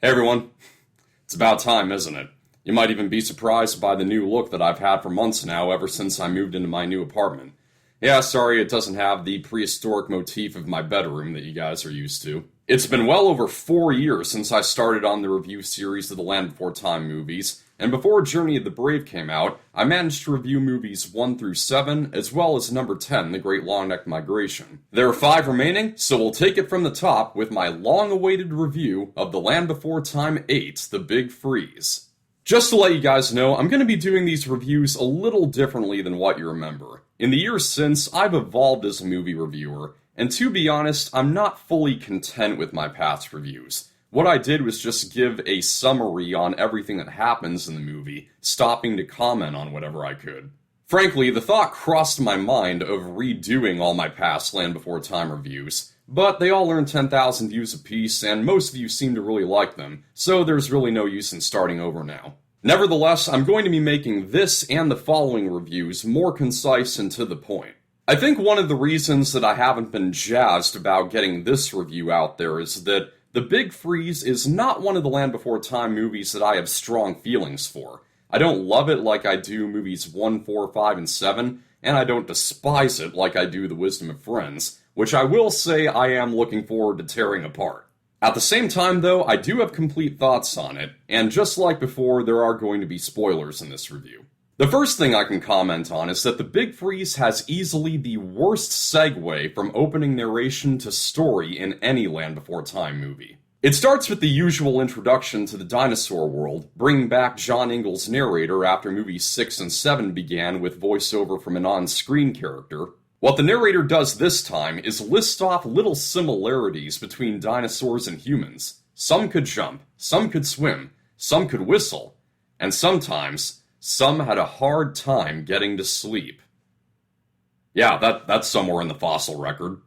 Hey everyone, it's about time, isn't it? You might even be surprised by the new look that I've had for months now ever since I moved into my new apartment. Yeah, sorry it doesn't have the prehistoric motif of my bedroom that you guys are used to. It's been well over 4 years since I started on the review series of the Land Before Time movies, and before Journey of the Brave came out, I managed to review movies 1 through 7, as well as number 10, The Great Long-Necked Migration. There are 5 remaining, so we'll take it from the top with my long-awaited review of The Land Before Time 8, The Big Freeze. Just to let you guys know, I'm going to be doing these reviews a little differently than what you remember. In the years since, I've evolved as a movie reviewer, and to be honest, I'm not fully content with my past reviews. What I did was just give a summary on everything that happens in the movie, stopping to comment on whatever I could. Frankly, the thought crossed my mind of redoing all my past Land Before Time reviews, but they all earned 10,000 views apiece, and most of you seem to really like them, so there's really no use in starting over now. Nevertheless, I'm going to be making this and the following reviews more concise and to the point. I think one of the reasons that I haven't been jazzed about getting this review out there is that The Big Freeze is not one of the Land Before Time movies that I have strong feelings for. I don't love it like I do movies 1, 4, 5, and 7, and I don't despise it like I do The Wisdom of Friends, which I will say I am looking forward to tearing apart. At the same time, though, I do have complete thoughts on it, and just like before, there are going to be spoilers in this review. The first thing I can comment on is that The Big Freeze has easily the worst segue from opening narration to story in any Land Before Time movie. It starts with the usual introduction to the dinosaur world, bringing back John Ingle's narrator after movies 6 and 7 began with voiceover from an on-screen character. What the narrator does this time is list off little similarities between dinosaurs and humans. Some could jump, some could swim, some could whistle, and sometimes some had a hard time getting to sleep. Yeah, that's somewhere in the fossil record.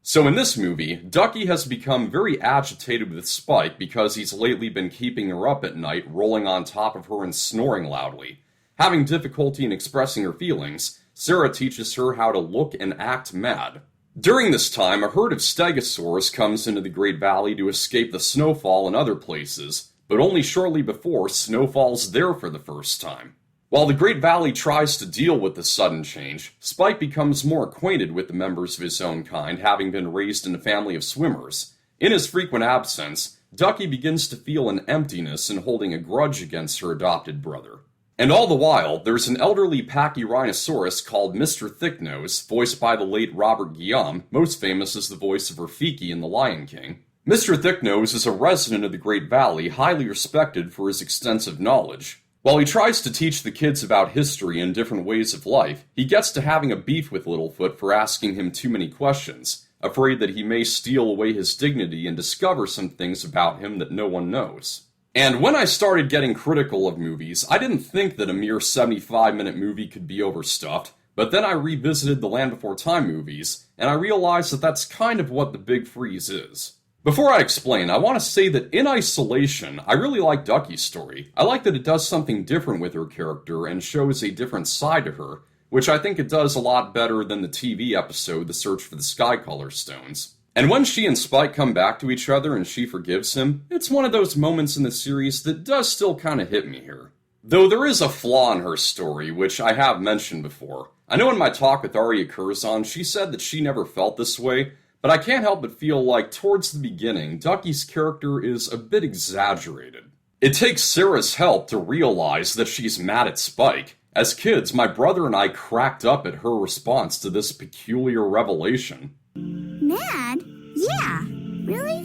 So in this movie, Ducky has become very agitated with Spike because he's lately been keeping her up at night, rolling on top of her and snoring loudly. Having difficulty in expressing her feelings, Sarah teaches her how to look and act mad. During this time, a herd of stegosaurs comes into the Great Valley to escape the snowfall in other places, but only shortly before snow falls there for the first time. While the Great Valley tries to deal with the sudden change, Spike becomes more acquainted with the members of his own kind, having been raised in a family of swimmers. In his frequent absence, Ducky begins to feel an emptiness and holding a grudge against her adopted brother. And all the while, there's an elderly Pachyrhinosaurus called Mr. Thicknose, voiced by the late Robert Guillaume, most famous as the voice of Rafiki in The Lion King. Mr. Thicknose is a resident of the Great Valley, highly respected for his extensive knowledge. While he tries to teach the kids about history and different ways of life, he gets to having a beef with Littlefoot for asking him too many questions, afraid that he may steal away his dignity and discover some things about him that no one knows. And when I started getting critical of movies, I didn't think that a mere 75-minute movie could be overstuffed, but then I revisited the Land Before Time movies, and I realized that that's kind of what The Big Freeze is. Before I explain, I want to say that in isolation, I really like Ducky's story. I like that it does something different with her character and shows a different side to her, which I think it does a lot better than the TV episode The Search for the Sky Color Stones. And when she and Spike come back to each other and she forgives him, it's one of those moments in the series that does still kind of hit me here. Though there is a flaw in her story, which I have mentioned before. I know in my talk with Aria Curzon, she said that she never felt this way, but I can't help but feel like towards the beginning, Ducky's character is a bit exaggerated. It takes Sarah's help to realize that she's mad at Spike. As kids, my brother and I cracked up at her response to this peculiar revelation. Mad? Yeah. Really?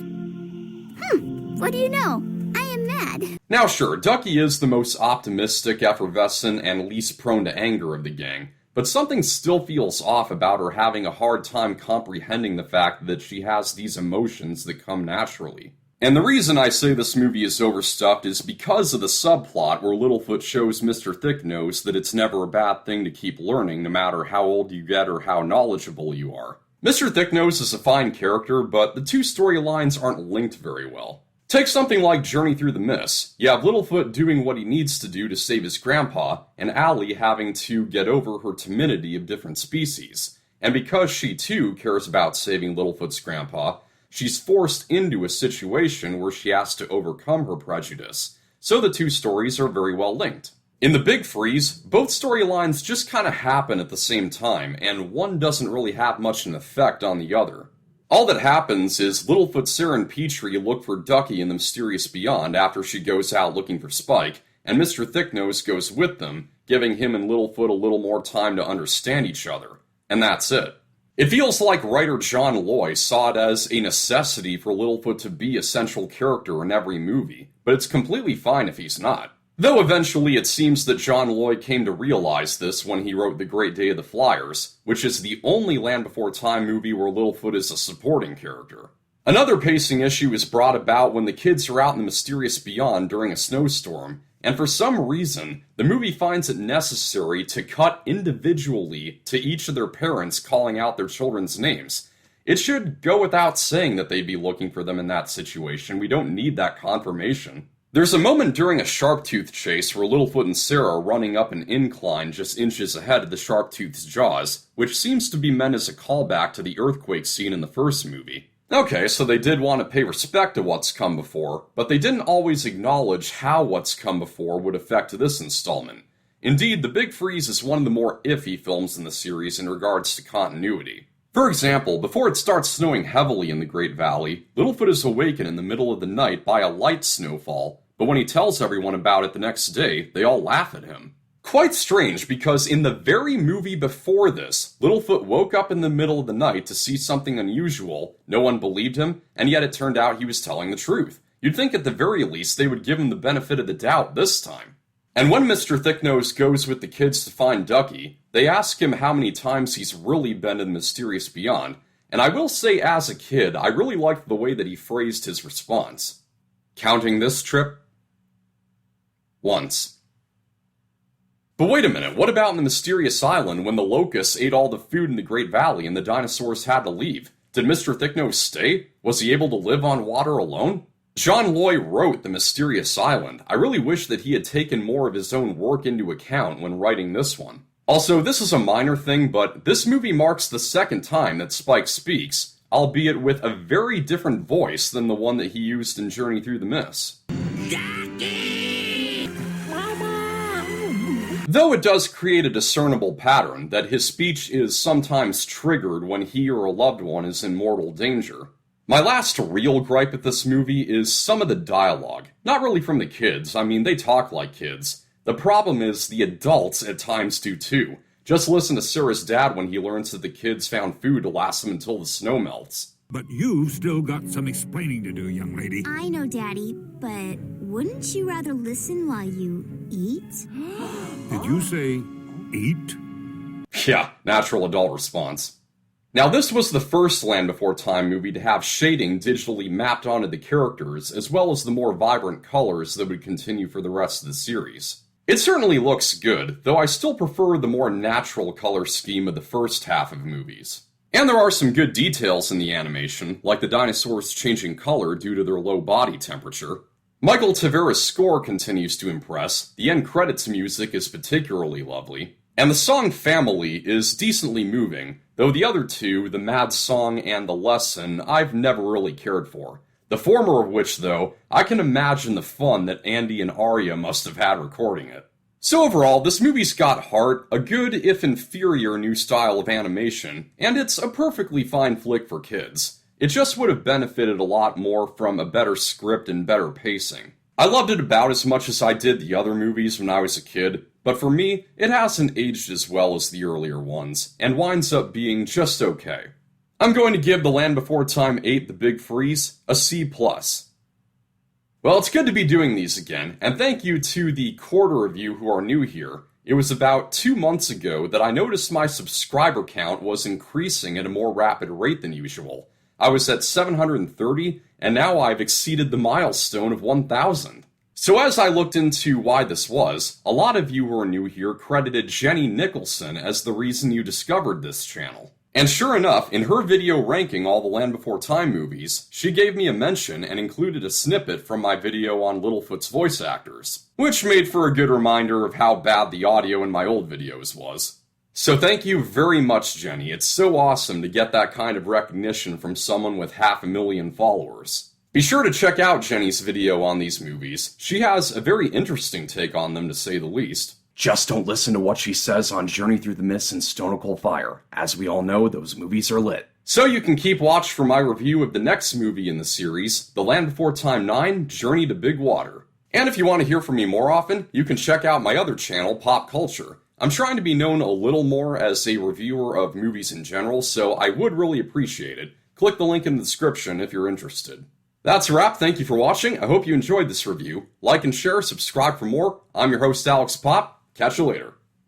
What do you know? I am mad. Now sure, Ducky is the most optimistic, effervescent, and least prone to anger of the gang, but something still feels off about her having a hard time comprehending the fact that she has these emotions that come naturally. And the reason I say this movie is overstuffed is because of the subplot where Littlefoot shows Mr. Thicknose that it's never a bad thing to keep learning no matter how old you get or how knowledgeable you are. Mr. Thicknose is a fine character, but the two storylines aren't linked very well. Take something like Journey Through the Mist. You have Littlefoot doing what he needs to do to save his grandpa, and Allie having to get over her timidity of different species. And because she too cares about saving Littlefoot's grandpa, she's forced into a situation where she has to overcome her prejudice. So the two stories are very well linked. In The Big Freeze, both storylines just kind of happen at the same time, and one doesn't really have much an effect on the other. All that happens is Littlefoot, Sarah, and Petrie look for Ducky in the mysterious beyond after she goes out looking for Spike, and Mr. Thicknose goes with them, giving him and Littlefoot a little more time to understand each other. And that's it. It feels like writer John Loy saw it as a necessity for Littlefoot to be a central character in every movie, but it's completely fine if he's not. Though eventually it seems that John Loy came to realize this when he wrote The Great Day of the Flyers, which is the only Land Before Time movie where Littlefoot is a supporting character. Another pacing issue is brought about when the kids are out in the mysterious beyond during a snowstorm, and for some reason, the movie finds it necessary to cut individually to each of their parents calling out their children's names. It should go without saying that they'd be looking for them in that situation. We don't need that confirmation. There's a moment during a Sharptooth chase where Littlefoot and Sarah are running up an incline just inches ahead of the Sharptooth's jaws, which seems to be meant as a callback to the earthquake scene in the first movie. Okay, so they did want to pay respect to what's come before, but they didn't always acknowledge how what's come before would affect this installment. Indeed, The Big Freeze is one of the more iffy films in the series in regards to continuity. For example, before it starts snowing heavily in the Great Valley, Littlefoot is awakened in the middle of the night by a light snowfall, but when he tells everyone about it the next day, they all laugh at him. Quite strange, because in the very movie before this, Littlefoot woke up in the middle of the night to see something unusual, no one believed him, and yet it turned out he was telling the truth. You'd think at the very least they would give him the benefit of the doubt this time. And when Mr. Thicknose goes with the kids to find Ducky, they ask him how many times he's really been in the mysterious beyond, and I will say as a kid, I really liked the way that he phrased his response. Counting this trip? Once. But wait a minute, what about in the mysterious island when the locusts ate all the food in the Great Valley and the dinosaurs had to leave? Did Mr. Thicknose stay? Was he able to live on water alone? John Loy wrote The Mysterious Island. I really wish that he had taken more of his own work into account when writing this one. Also, this is a minor thing, but this movie marks the second time that Spike speaks, albeit with a very different voice than the one that he used in Journey Through the Mist. Though it does create a discernible pattern that his speech is sometimes triggered when he or a loved one is in mortal danger. My last real gripe at this movie is some of the dialogue. Not really from the kids, I mean, they talk like kids. The problem is the adults at times do too. Just listen to Sarah's dad when he learns that the kids found food to last them until the snow melts. But you've still got some explaining to do, young lady. I know, Daddy, but wouldn't you rather listen while you eat? Did you say eat? Yeah, natural adult response. Now, this was the first Land Before Time movie to have shading digitally mapped onto the characters, as well as the more vibrant colors that would continue for the rest of the series. It certainly looks good, though I still prefer the more natural color scheme of the first half of movies. And there are some good details in the animation, like the dinosaurs changing color due to their low body temperature. Michael Tavera's score continues to impress, the end credits music is particularly lovely, and the song Family is decently moving, though the other two, the Mad Song and The Lesson, I've never really cared for. The former of which, though, I can imagine the fun that Andy and Arya must have had recording it. So overall, this movie's got heart, a good, if inferior, new style of animation, and it's a perfectly fine flick for kids. It just would have benefited a lot more from a better script and better pacing. I loved it about as much as I did the other movies when I was a kid, but for me, it hasn't aged as well as the earlier ones, and winds up being just okay. I'm going to give The Land Before Time 8 The Big Freeze a C+. Well, it's good to be doing these again, and thank you to the quarter of you who are new here. It was about 2 months ago that I noticed my subscriber count was increasing at a more rapid rate than usual. I was at 730, and now I've exceeded the milestone of 1,000. So as I looked into why this was, a lot of you who are new here credited Jenny Nicholson as the reason you discovered this channel. And sure enough, in her video ranking all the Land Before Time movies, she gave me a mention and included a snippet from my video on Littlefoot's voice actors, which made for a good reminder of how bad the audio in my old videos was. So thank you very much, Jenny. It's so awesome to get that kind of recognition from someone with 500,000 followers. Be sure to check out Jenny's video on these movies. She has a very interesting take on them, to say the least. Just don't listen to what she says on Journey Through the Mist and Stone or Cold Fire. As we all know, those movies are lit. So you can keep watch for my review of the next movie in the series, The Land Before Time 9, Journey to Big Water. And if you want to hear from me more often, you can check out my other channel, Popp Culture. I'm trying to be known a little more as a reviewer of movies in general, so I would really appreciate it. Click the link in the description if you're interested. That's a wrap. Thank you for watching. I hope you enjoyed this review. Like and share, subscribe for more. I'm your host, Alex Popp. Catch you later.